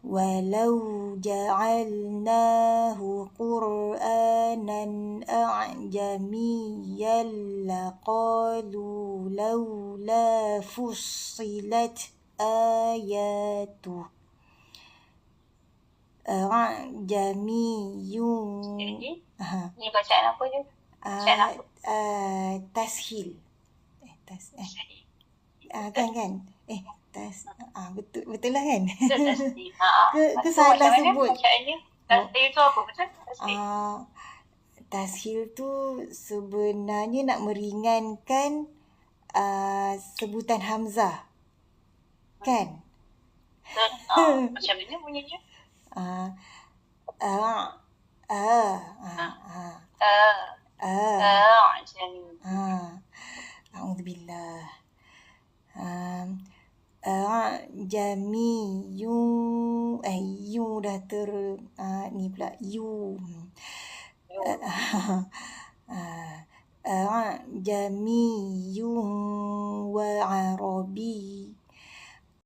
ولو جعلناه قرآنا أعجميا لقالوا لولا فصلت آياته أعجمي. Ni bacaan apa je? Bacaan apa? Tashil. Kan? Betul lah kan? Tasdih. Ke salah Macam mana sebut? bacaannya? Tasdih tu apa? Betul? Tasdih. Tashil tu sebenarnya nak meringankan sebutan Hamzah. Kan? Betul. Macam mana bunyinya? A'udzubillah. Jamiyun yu dah ni pula yu. Jamiyun wa